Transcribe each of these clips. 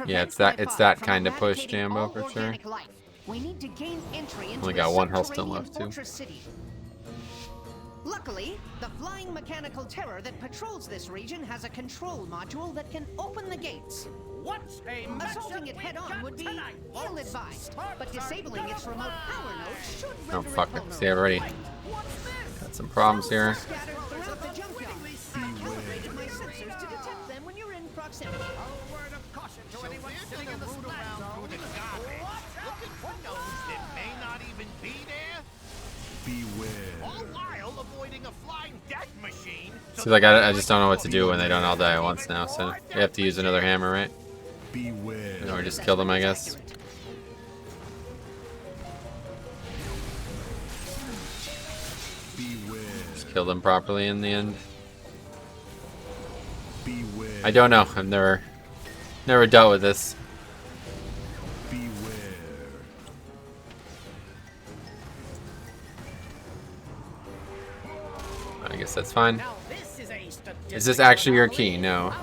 Yeah, it's that kind of push, Jambo, for sure. We need to gain entry into Only got one health still subterranean left, too. fortress city. Luckily, the flying mechanical terror that patrols this region has a control module that can open the gates. Assaulting it head-on would be ill-advised, but disabling its remote power nodes should Oh, render fuck it it. See, already got some problems here. scattered throughout the junkyard. I calibrated my sensors to detect them when you're in proximity. A word of caution to anyone sitting in the splash zone. Through the garbage, looking for nodes that may not even be there. Beware. All while avoiding a flying death machine. See, like I just don't know what to do when they don't all die at once now. So we have to use another hammer, right? Beware. Or just kill them, I guess. Beware. Just kill them properly in the end. Beware. I don't know. I've never dealt with this. Beware. I guess that's fine. Now this is a Is this actually your key? No.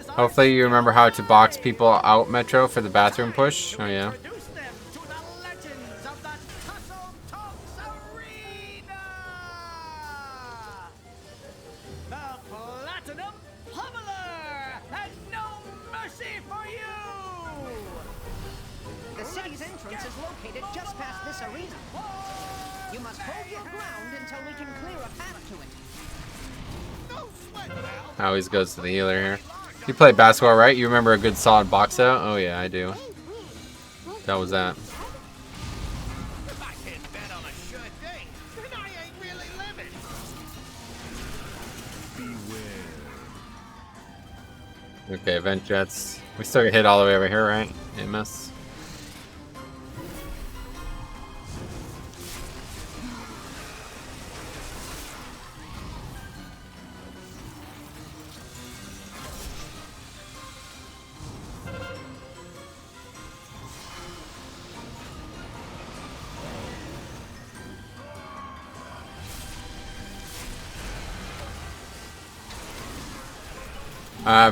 Hopefully you remember how to box people out, Metro, for the bathroom push. Oh yeah. Introduce them to the legends of the Tussle Talks Arena. The Platinum Pummeler and no mercy for you. The city's entrance is located just past this arena. You must hold your ground until we can clear a path to it. No sweat, pal. Always goes to the healer here. You play basketball, right? You remember a good solid box out? Oh yeah, I do. That was that. If I can't bet on a sure thing, then I ain't really living. Beware. Okay, event jets. We still get hit all the way over here, right? MS.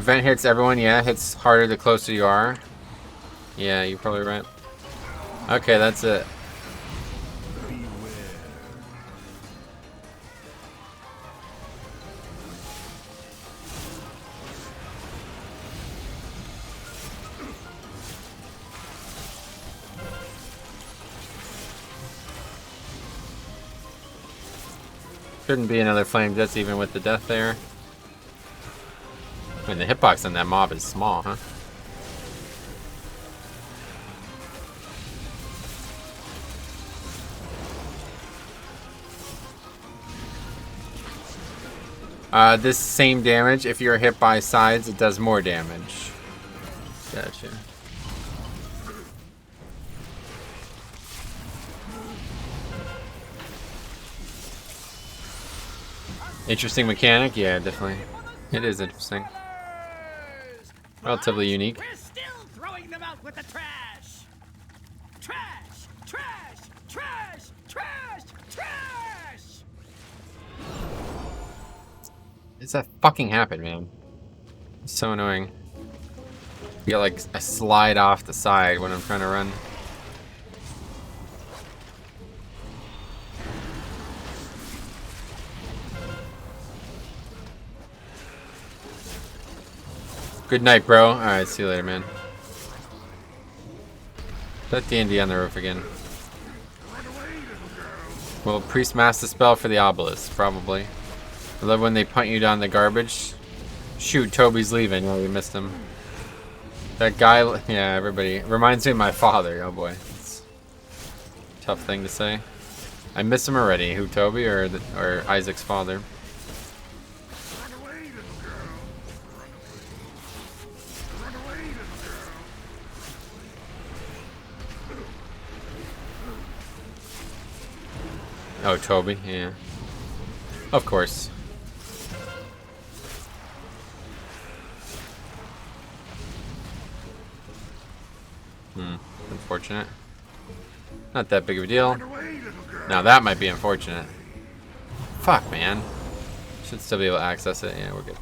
Vent hits everyone, yeah. Hits harder the closer you are. Yeah, you're probably right. Okay, that's it. Shouldn't be another flame jets even with the death there. I mean, the hitbox on that mob is small, huh? This same damage, if you're hit by sides, it does more damage. Gotcha. Interesting mechanic? Yeah, definitely. It is interesting. Relatively unique. We're still throwing them out with the trash. Trash, trash, trash, trash, trash. It's that fucking happen, man? It's so annoying. You get like a slide off the side when I'm trying to run. Good night, bro. Alright, see you later, man. Put D&D on the roof again. Will Priest master spell for the obelisk? Probably. I love when they punt you down the garbage. Shoot, Toby's leaving. Oh, we missed him. That guy, yeah, everybody. Reminds me of my father. Oh boy. It's a tough thing to say. I miss him already. Who, Toby or Isaac's father? Oh, Toby, yeah. Of course. Unfortunate. Not that big of a deal. Now that might be unfortunate. Fuck, man. Should still be able to access it. Yeah, we're good.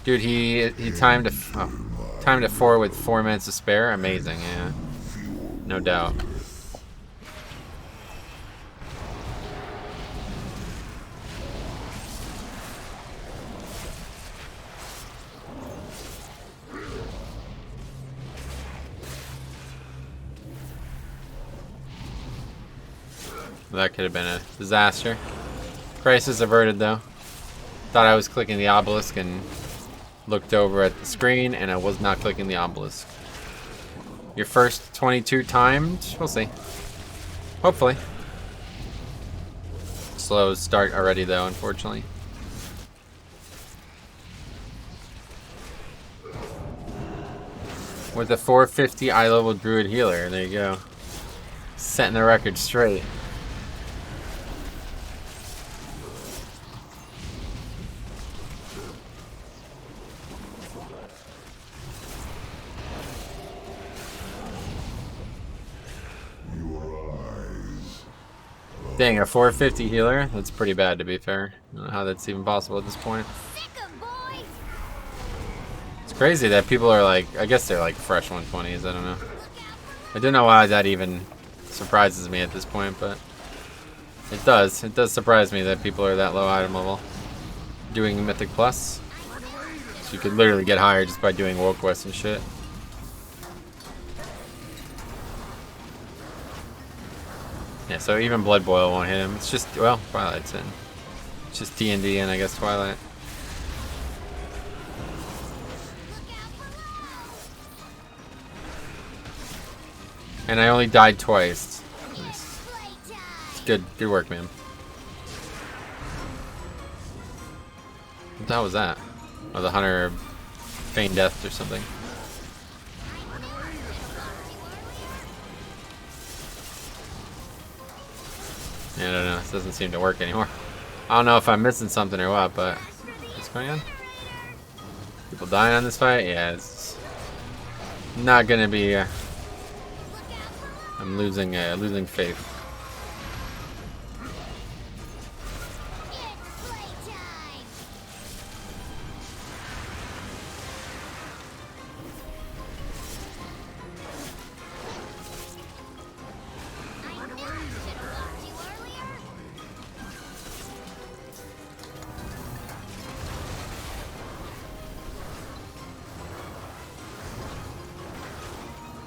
Dude, he timed a... Oh. Timed at 4 with 4 minutes to spare. Amazing, yeah. No doubt. That could have been a disaster. Crisis averted though. Thought I was clicking the obelisk and looked over at the screen and I was not clicking the obelisk. Your first 22 timed? We'll see. Hopefully. Slow start already though, unfortunately. With a 450 eye level druid healer, there you go. Setting the record straight. Dang, a 450 healer? That's pretty bad, to be fair. I don't know how that's even possible at this point. It's crazy that people are like, I guess they're like fresh 120s, I don't know. I don't know why that even surprises me at this point, but it does. It does surprise me that people are that low item level doing Mythic Plus. So you could literally get higher just by doing world quests and shit. Yeah, so even Blood Boil won't hit him. It's just, well, Twilight's in. It's just D&D and I guess Twilight. And I only died twice. Nice. It's good work, man. What the hell was that? Oh, the hunter feigned death or something. Yeah, I don't know. This doesn't seem to work anymore. I don't know if I'm missing something or what, but what's going on? People dying on this fight? Yeah, it's not gonna be. I'm losing faith.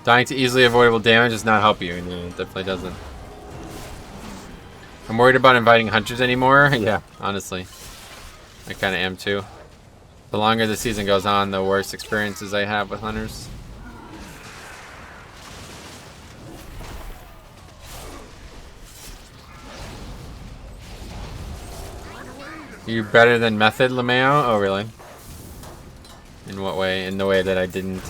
Dying to easily avoidable damage does not help you, and it definitely doesn't. I'm worried about inviting hunters anymore. Yeah, honestly. I kind of am too. The longer the season goes on, the worse experiences I have with hunters. You better than Method, Lameo? Oh, really? In what way? In the way that I didn't,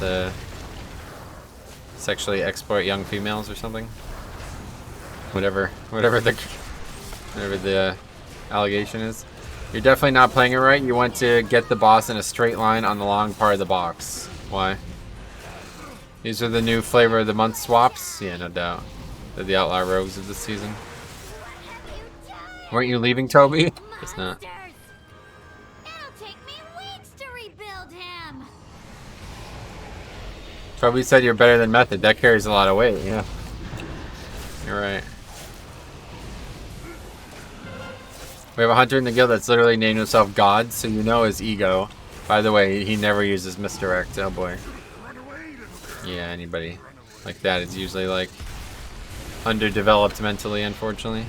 sexually exploit young females or something? Whatever the allegation is. You're definitely not playing it right. You want to get the boss in a straight line on the long part of the box. Why? These are the new flavor of the month swaps? Yeah, no doubt. They're the outlaw rogues of this season. Weren't you leaving, Toby? It's not. Toby said you're better than Method. That carries a lot of weight, yeah. You're right. We have a hunter in the guild that's literally named himself God, so you know his ego. By the way, he never uses misdirect. Oh boy. Yeah, anybody like that is usually like underdeveloped mentally, unfortunately.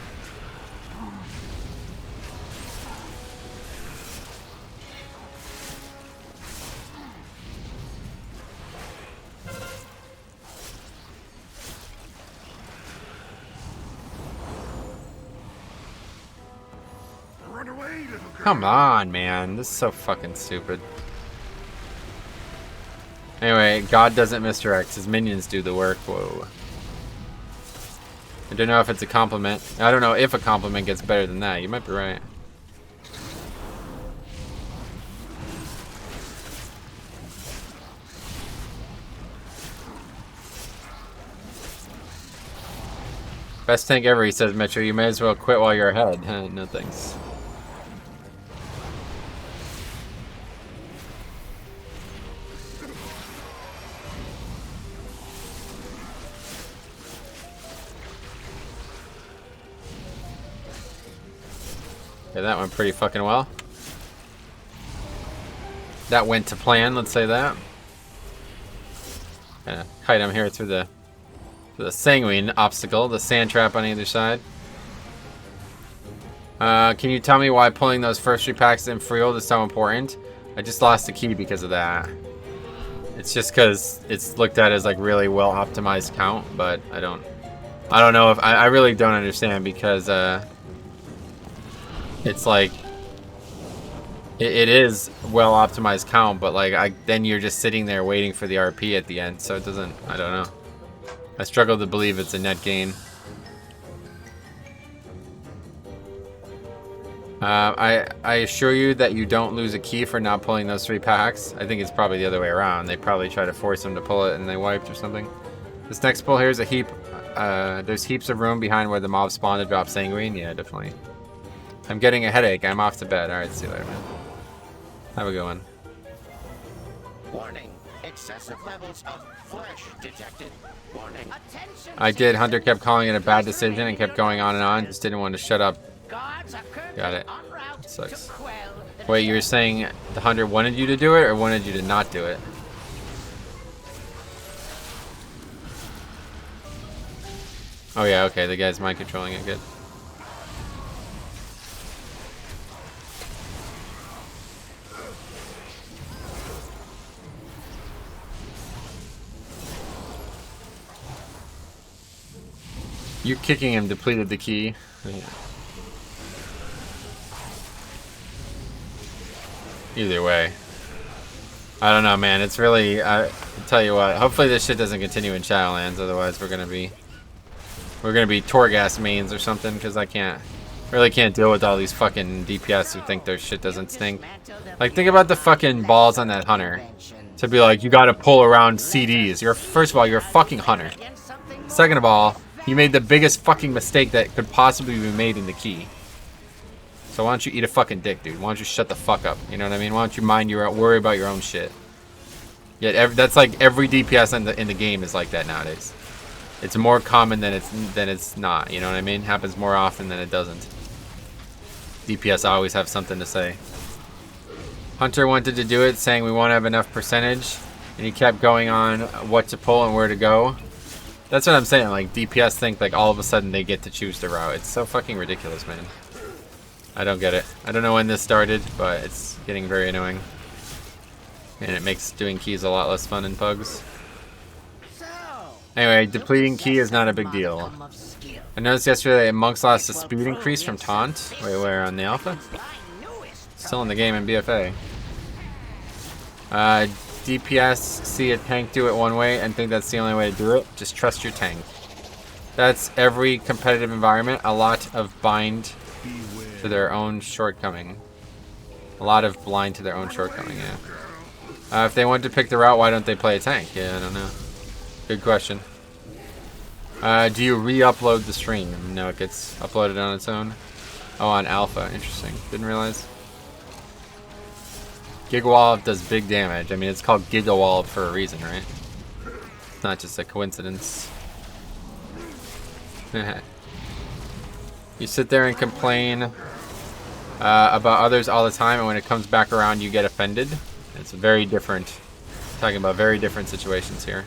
Come on, man. This is so fucking stupid. Anyway, God doesn't misdirect. His minions do the work. Whoa. I don't know if it's a compliment. I don't know if a compliment gets better than that. You might be right. Best tank ever, he says, Metro. You may as well quit while you're ahead. No thanks. Okay, that went pretty fucking well. That went to plan, let's say that. Gonna kite him here through the sanguine obstacle, the sand trap on either side. Can you tell me why pulling those first 3 packs in Freehold is so important? I just lost a key because of that. It's just because it's looked at as like really well optimized count, but I don't know if I really don't understand because it's like it is well optimized count, but like then you're just sitting there waiting for the RP at the end, so it doesn't. I don't know. I struggle to believe it's a net gain. I assure you that you don't lose a key for not pulling those 3 packs. I think it's probably the other way around. They probably try to force them to pull it and they wiped or something. This next pull here is a heap. There's heaps of room behind where the mob spawned to drop sanguine. Yeah, definitely. I'm getting a headache. I'm off to bed. Alright, see you later, man. Have a good one. Warning. Excessive levels of flesh detected. Warning. Attention, I did. Hunter kept calling it a bad decision and kept going on and on. Just didn't want to shut up. Got it. Sucks. Wait, you were saying the Hunter wanted you to do it or wanted you to not do it? Oh yeah, okay. The guy's mind controlling it. Good. You kicking him depleted the key. Yeah. Either way. I don't know, man. It's really... I'll tell you what. Hopefully this shit doesn't continue in Shadowlands. Otherwise we're gonna be Torghast mains or something. Because I really can't deal with all these fucking DPS who think their shit doesn't stink. Like, think about the fucking balls on that Hunter. To be like, you gotta pull around CDs. First of all, you're a fucking Hunter. Second of all, you made the biggest fucking mistake that could possibly be made in the key. So why don't you eat a fucking dick, dude? Why don't you shut the fuck up? You know what I mean? Why don't you worry about your own shit? Yet that's like every DPS in the game is like that nowadays. It's more common than it's not. You know what I mean? Happens more often than it doesn't. DPS always have something to say. Hunter wanted to do it, saying we won't have enough percentage, and he kept going on what to pull and where to go. That's what I'm saying. Like DPS think like all of a sudden they get to choose the route. It's so fucking ridiculous, man. I don't get it. I don't know when this started, but it's getting very annoying. And it makes doing keys a lot less fun in pugs. Anyway, depleting key is not a big deal. I noticed yesterday that Monks lost a speed increase from taunt. Wait, where on the alpha? Still in the game in BFA. DPS see a tank do it one way and think that's the only way to do it. Just trust your tank. That's every competitive environment. A lot of bind to their own shortcoming. A lot of blind to their own shortcoming, yeah. If they want to pick the route, why don't they play a tank? Yeah, I don't know. Good question. Do you re-upload the stream? No, it gets uploaded on its own. Oh, on alpha. Interesting. Didn't realize. Gigawallop does big damage. I mean, it's called Gigawallop for a reason, right? It's not just a coincidence. You sit there and complain about others all the time, and when it comes back around, you get offended. It's very different. Talking about very different situations here.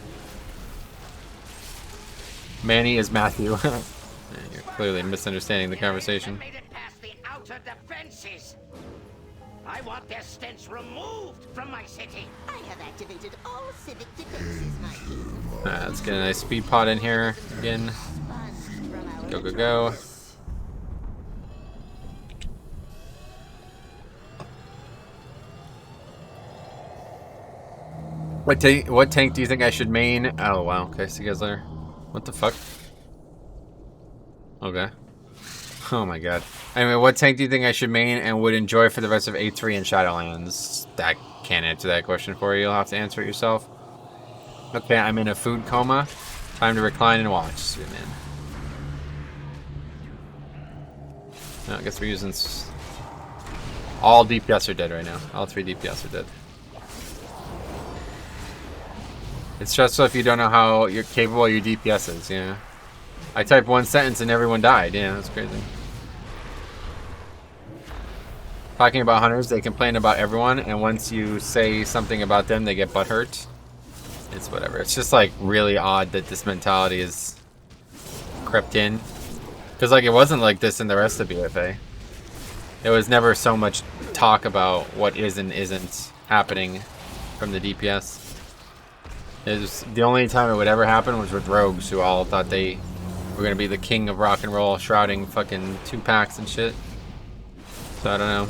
Manny is Matthew. You're clearly misunderstanding the conversation. I want their stench removed from my city. I have activated all civic defenses, my king. Let's get a nice speed pod in here again. Go, go, go. What tank do you think I should main? Oh, wow. Okay, see you guys later. What the fuck? Okay. Oh my god. Anyway, what tank do you think I should main and would enjoy for the rest of A3 and Shadowlands? That can't answer that question for you. You'll have to answer it yourself. Okay, I'm in a food coma. Time to recline and watch. Sweet man. No, I guess we're using... All DPS are dead right now. All 3 DPS are dead. It's stressful if you don't know how you're capable your DPS is, yeah. I typed one sentence and everyone died. Yeah, that's crazy. Talking about hunters, they complain about everyone, and once you say something about them, they get butthurt. It's whatever. It's just like really odd that this mentality is crept in. Because like it wasn't like this in the rest of BFA. There was never so much talk about what is and isn't happening from the DPS. It was, the only time it would ever happen was with rogues who all thought they were going to be the king of rock and roll, shrouding fucking 2-packs and shit. So I don't know.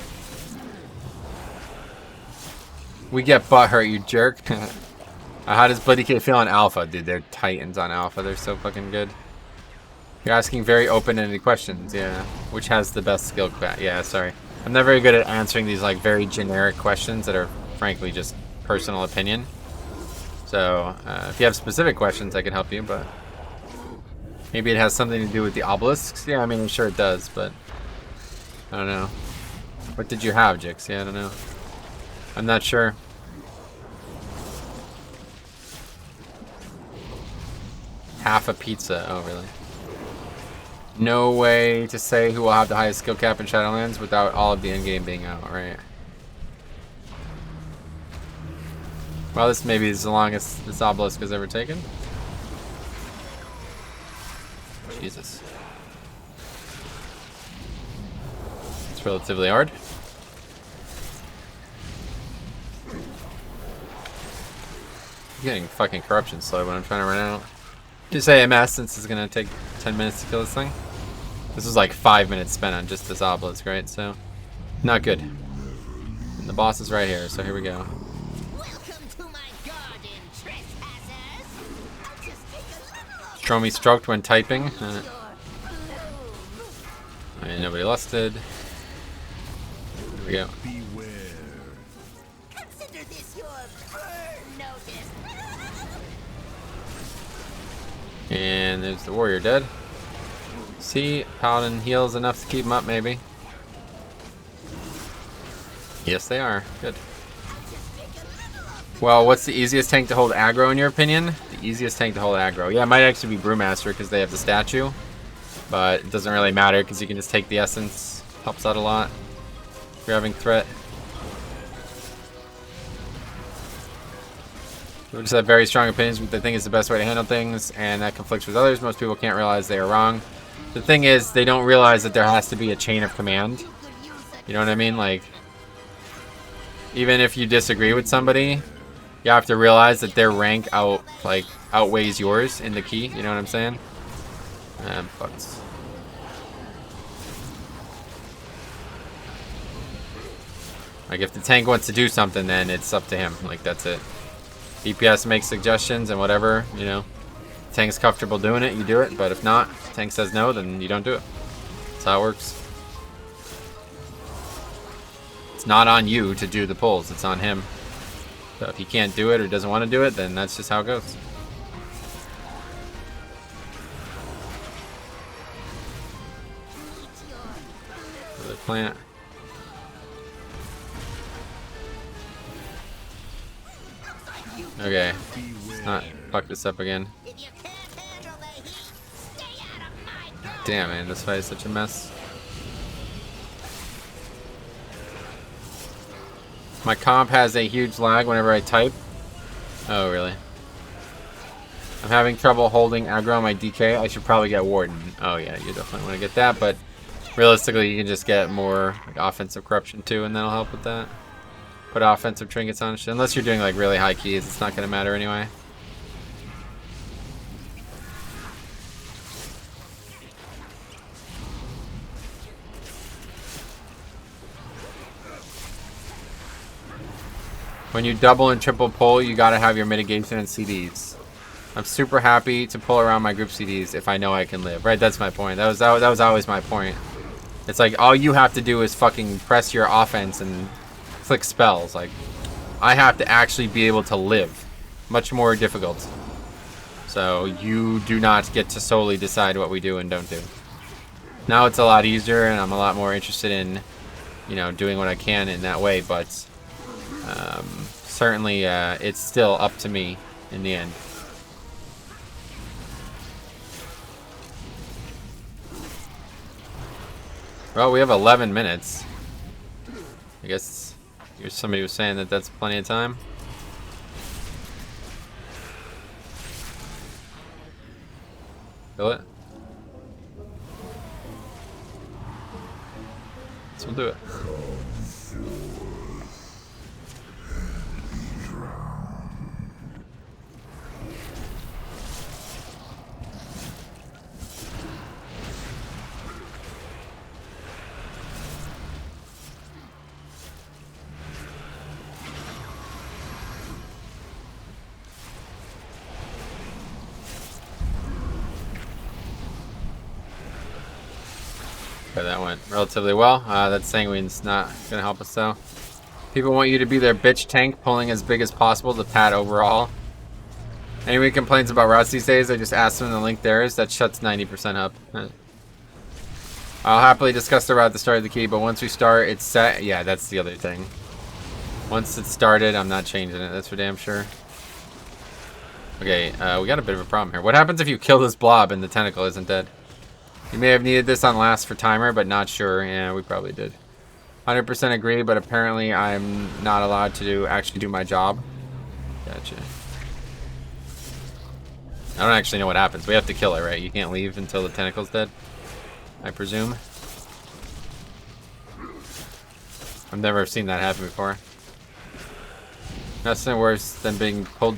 We get butthurt, you jerk. How does Bloody K feel on Alpha? Dude, they're titans on Alpha. They're so fucking good. You're asking very open-ended questions, yeah. Which has the best skill class? Yeah, sorry. I'm not very good at answering these like very generic questions that are frankly just personal opinion. So, if you have specific questions, I can help you, but maybe it has something to do with the obelisks. Yeah, I mean, I'm sure it does, but I don't know. What did you have, Jix? Yeah, I don't know. I'm not sure. Half a pizza. Oh, really? No way to say who will have the highest skill cap in Shadowlands without all of the endgame being out, right? Well, this maybe is the longest this obelisk has ever taken. Jesus. It's relatively hard. I'm getting fucking corruption slow when I'm trying to run out. Just say MS since it's gonna take 10 minutes to kill this thing. This was like 5 minutes spent on just this obelisk, right? So, not good. And the boss is right here, so here we go. Show me stroked when typing. And nobody lusted. Here we go. Consider this your burn notice. And there's the warrior dead. See, Paladin heals enough to keep him up, maybe. Yes, they are. Good. Well, what's the easiest tank to hold aggro in your opinion? The easiest tank to hold aggro. Yeah, it might actually be Brewmaster because they have the statue. But it doesn't really matter because you can just take the essence. Helps out a lot if you're having threat. People just have very strong opinions what they think is the best way to handle things, and that conflicts with others. Most people can't realize they are wrong. The thing is, they don't realize that there has to be a chain of command. You know what I mean? Like, even if you disagree with somebody, you have to realize that their rank outweighs yours in the key. You know what I'm saying? I'm fucked. Like, if the tank wants to do something, then it's up to him. Like, that's it. DPS makes suggestions and whatever, you know. Tank's comfortable doing it, you do it. But if not, tank says no, then you don't do it. That's how it works. It's not on you to do the pulls, it's on him. So if he can't do it or doesn't want to do it, then that's just how it goes. Another plant. Okay, let's not fuck this up again. Damn, man, this fight is such a mess. My comp has a huge lag whenever I type. Oh, really? I'm having trouble holding aggro on my DK. I should probably get Warden. Oh, yeah, you definitely want to get that, but realistically, you can just get more like, offensive corruption too, and that'll help with that. Put offensive trinkets on shit. Unless you're doing like really high keys, it's not going to matter anyway. When you double and triple pull, you gotta have your mitigation and CDs. I'm super happy to pull around my group CDs if I know I can live. Right, that's my point. That was always my point. It's like all you have to do is fucking press your offense and click spells. Like, I have to actually be able to live. Much more difficult. So you do not get to solely decide what we do and don't do. Now it's a lot easier and I'm a lot more interested in, you know, doing what I can in that way, but certainly it's still up to me in the end. Well, we have 11 minutes. guess somebody was saying that that's plenty of time. Kill it. So we'll do it. Okay, that went relatively well. That Sanguine's not gonna help us though. People want you to be their bitch tank, pulling as big as possible to pad overall. Anybody complains about routes these days, I just ask them to link theirs. That shuts 90% up. I'll happily discuss the route at the start of the key, but once we start, it's set. Yeah, that's the other thing. Once it's started, I'm not changing it. That's for damn sure. Okay, we got a bit of a problem here. What happens if you kill this blob and the tentacle isn't dead? You may have needed this on last for timer, but not sure. Yeah, we probably did. 100% agree, but apparently I'm not allowed to actually do my job. Gotcha. I don't actually know what happens. We have to kill it, right? You can't leave until the tentacle's dead, I presume. I've never seen that happen before. Nothing worse than being pulled,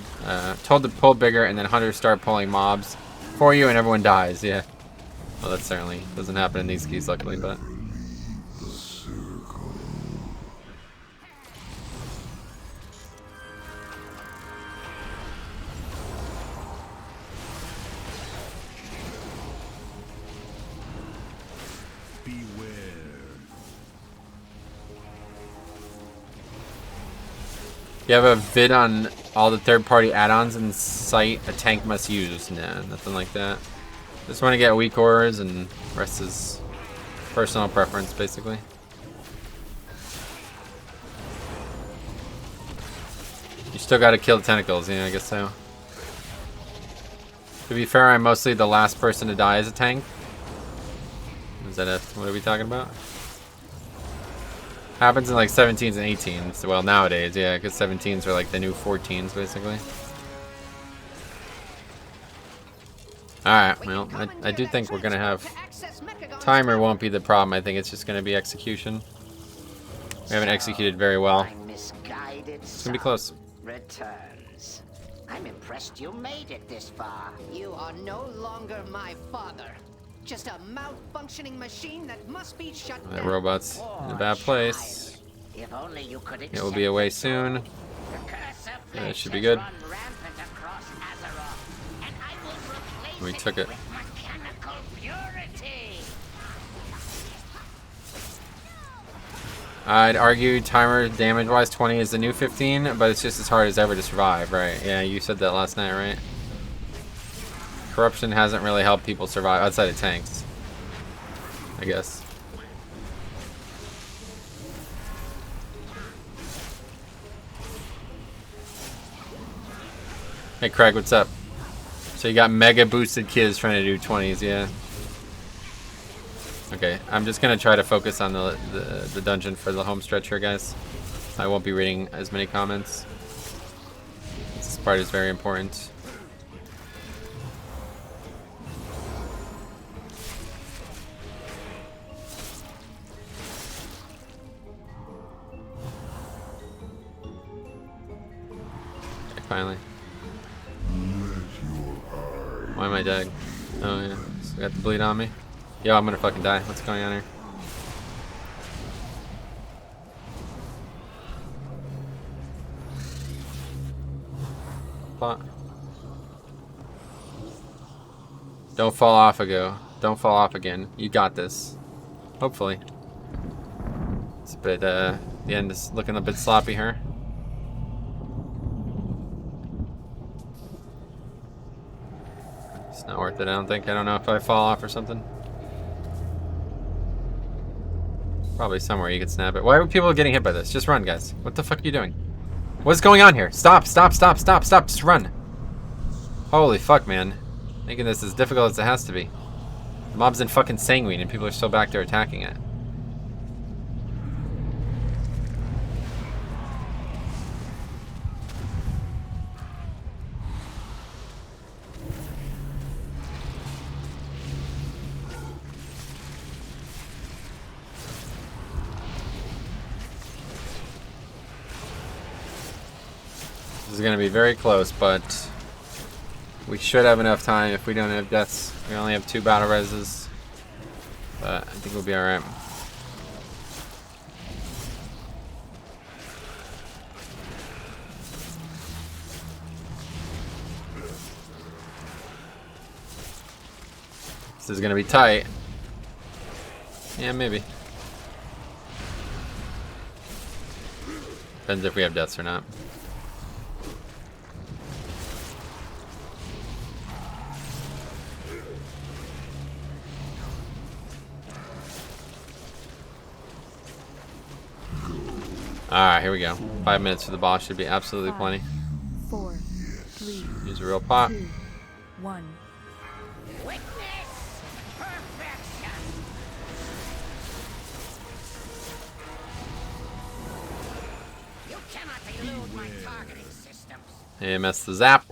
told to pull bigger, and then hunters start pulling mobs for you, and everyone dies. Yeah. Well, that certainly doesn't happen in these keys, luckily, but. You have a vid on all the third-party add-ons in sight a tank must use. Nah, nothing like that. Just want to get weak auras, and rest is personal preference, basically. You still got to kill the tentacles, yeah, I guess so. To be fair, I'm mostly the last person to die as a tank. Is that it? What are we talking about? Happens in like 17s and 18s. Well, nowadays, yeah, because 17s are like the new 14s, basically. Alright, well, I do think we're going to have... Timer won't be the problem. I think it's just going to be execution. We haven't executed very well. It's going to be close. Returns. I'm impressed you made it this far. You are no longer my father. Just a malfunctioning machine that must be shut down. That robot's in a bad place. If only you could It will be away soon. Yeah, it should be good. We took it. I'd argue timer damage-wise 20 is the new 15, but it's just as hard as ever to survive, right? Yeah, you said that last night, right? Corruption hasn't really helped people survive outside of tanks, I guess. Hey Craig, what's up? So you got mega boosted kids trying to do 20s, yeah. Okay, I'm just gonna try to focus on the dungeon for the home stretch here, guys. I won't be reading as many comments. This part is very important. Finally. Why am I dead? Oh yeah, so I got the bleed on me. Yo, I'm gonna fucking die. What's going on here? Plot. Don't fall off ago. Don't fall off again. You got this. Hopefully. It's a bit, the end is looking a bit sloppy here. It's not worth it, I don't think. I don't know if I fall off or something. Probably somewhere you could snap it. Why are people getting hit by this? Just run, guys. What the fuck are you doing? What's going on here? Stop, stop, stop, stop, stop. Just run. Holy fuck, man. Making this as difficult as it has to be. The mob's in fucking Sanguine and people are still back there attacking it. This is going to be very close, but we should have enough time if we don't have deaths. We only have 2 battle reses, but I think we'll be alright. This is going to be tight. Yeah, maybe. Depends if we have deaths or not. Alright, here we go. 5 minutes for the boss should be absolutely plenty. 4, 3, Use a real pot. 2, 1. Witness perfection. You cannot elude my targeting systems. AMS the zap.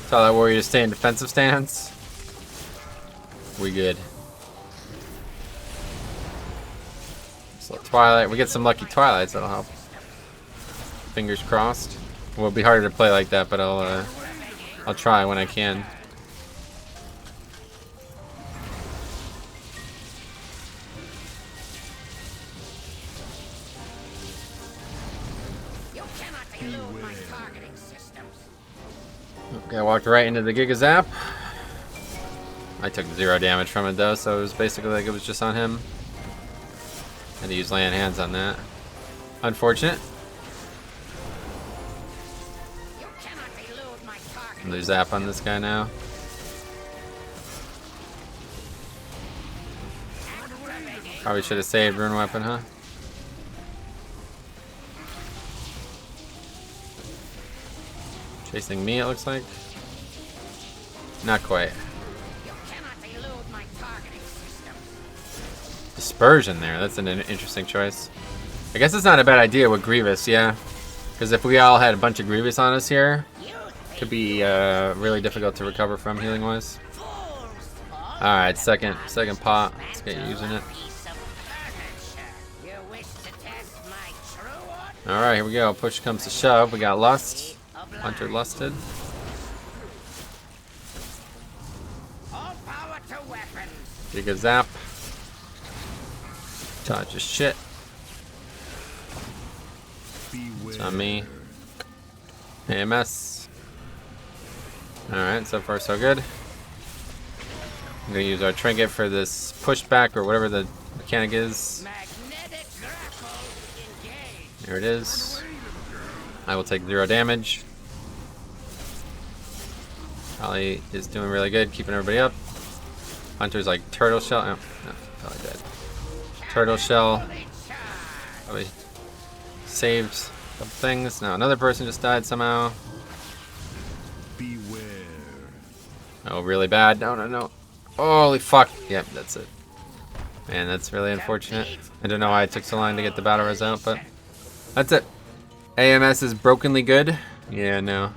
Tell that warrior to stay in defensive stance. We good. So Twilight, we get some lucky Twilights, that'll help. Fingers crossed. It will be harder to play like that, but I'll try when I can. You cannot elude my targeting systems. Okay, I walked right into the Giga Zap. I took 0 damage from it though, so it was basically like it was just on him. Had to use land hands on that. Unfortunate. You cannot elude my targeting. Another zap on this guy now. Probably should have saved Rune Weapon, huh? Chasing me, it looks like. Not quite. You cannot elude my targeting systems. Dispersion there. That's an interesting choice. I guess it's not a bad idea with Grievous, yeah. Because if we all had a bunch of Grievous on us here, it could be really difficult to recover from healing wise. Alright, second pot. Let's get using it. Alright, here we go. Push comes to shove. We got Lust. Hunter lusted. Giga Zap. Dodge his shit. It's on me. AMS. Alright, so far so good. I'm gonna use our trinket for this pushback or whatever the mechanic is. There it is. I will take 0 damage. Ollie is doing really good, keeping everybody up. Hunter's like turtle shell. Oh, no, probably dead. Turtle shell. Probably saved a couple things. Now another person just died somehow. Beware. Oh, really bad. No, no, no. Holy fuck. Yep, that's it. Man, that's really unfortunate. I don't know why it took so long to get the battle res out, but that's it. AMS is brokenly good. Yeah, no.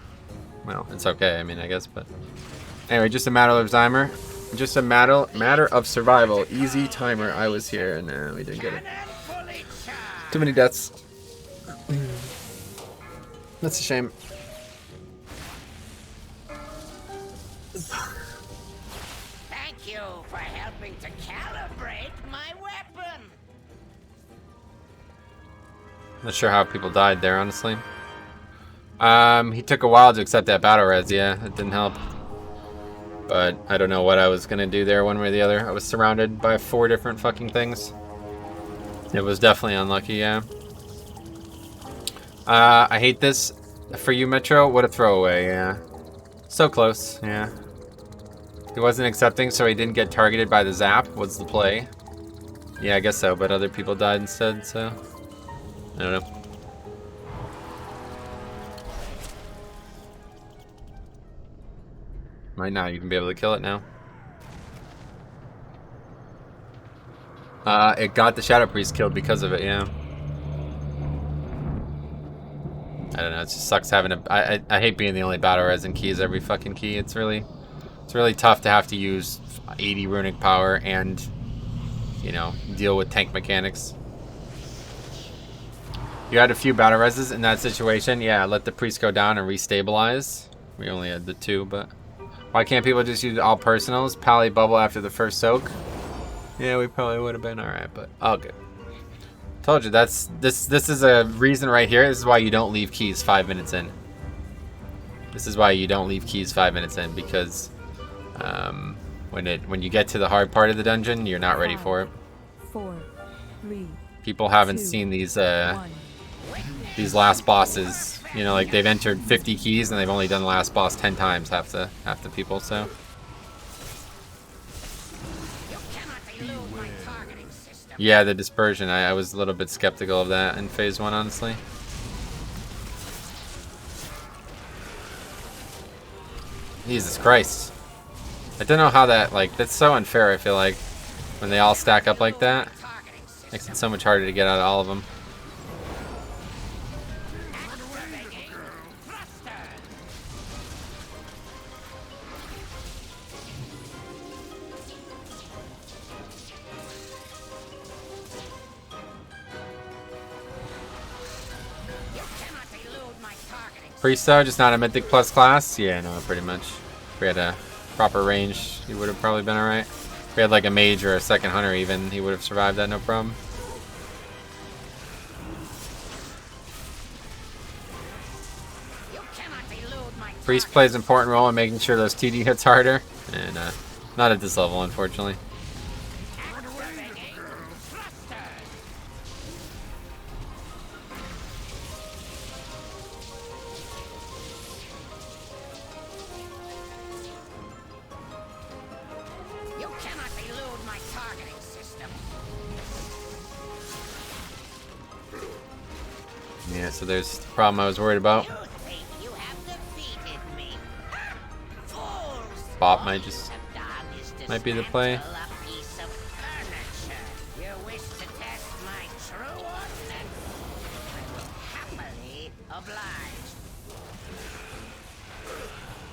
Well, it's okay, I mean, I guess, but anyway, just a matter of timer. Just a matter of survival. Easy timer. I was here, and we didn't get it. Too many deaths. That's a shame. Thank you for helping to calibrate my weapon. Not sure how people died there, honestly. He took a while to accept that battle res, yeah, it didn't help. But I don't know what I was gonna do there one way or the other. I was surrounded by 4 different fucking things. It was definitely unlucky, yeah. I hate this for you, Metro. What a throwaway, yeah. So close, yeah. He wasn't accepting, so he didn't get targeted by the zap, was the play. Yeah, I guess so, but other people died instead, so I don't know. Might not even be able to kill it now. It got the Shadow Priest killed because of it, yeah. I don't know, it just sucks having a... I hate being the only battle res and keys every fucking key. It's really tough to have to use 80 runic power and, you know, deal with tank mechanics. You had a few battle reses in that situation. Yeah, let the priest go down and restabilize. We only had the 2, but why can't people just use all personals? Pally bubble after the first soak. Yeah, we probably would have been alright, but all good. Told you, this is a reason right here. This is why you don't leave keys 5 minutes in. This is why you don't leave keys 5 minutes in, because when you get to the hard part of the dungeon, you're not ready for it. 4, 3. People haven't 2, seen these 1. last bosses. You know, like they've entered 50 keys and they've only done the last boss 10 times. Half the people. So. Yeah, the dispersion. I was a little bit skeptical of that in phase 1, honestly. Jesus Christ. I don't know how that, like, that's so unfair, I feel like. When they all stack up like that. Makes it so much harder to get out of all of them. Priest though, just not a Mythic Plus class? Yeah, no, pretty much. If we had a proper range, he would have probably been alright. If we had like a mage or a second hunter even, he would have survived that no problem. Priest plays an important role in making sure those TD hits harder, and not at this level, unfortunately. Yeah, so there's the problem I was worried about. Bop might be the play.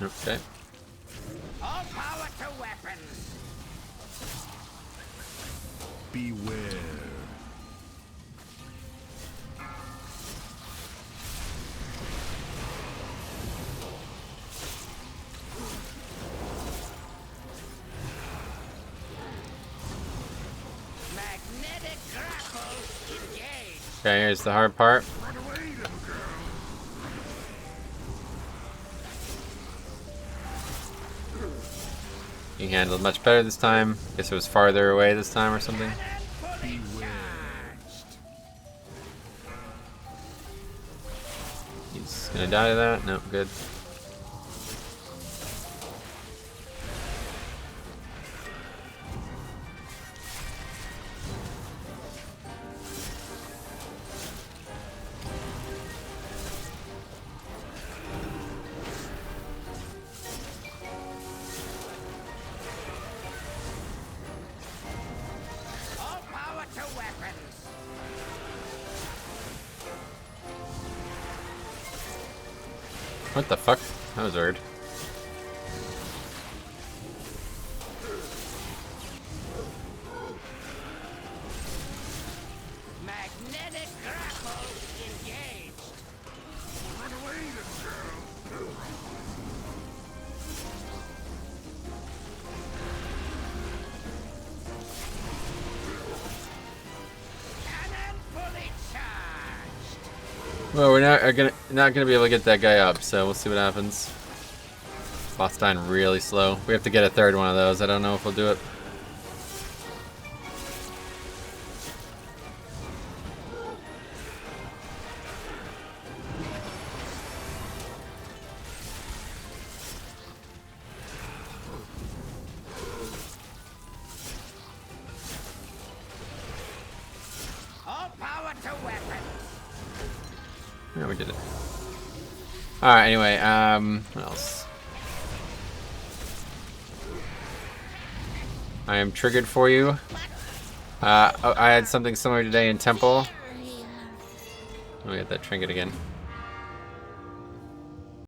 Okay. All power to weapons. Beware. Magnetic grapple engaged. Okay, here's the hard part. You handled much better this time. Guess it was farther away this time or something. He's gonna die to that? No, good. What the fuck? That was weird. Magnetic grapple engaged. Run away, little girl. Cannon fully charged. Well, we're not gonna be able to get that guy up, so we'll see what happens. Boss dying really slow. We have to get a third one of those. I don't know if we'll do it. All power to weapons. Yeah, we did it. Alright, anyway, what else? I am triggered for you. I had something similar today in Temple. Let me get that trinket again.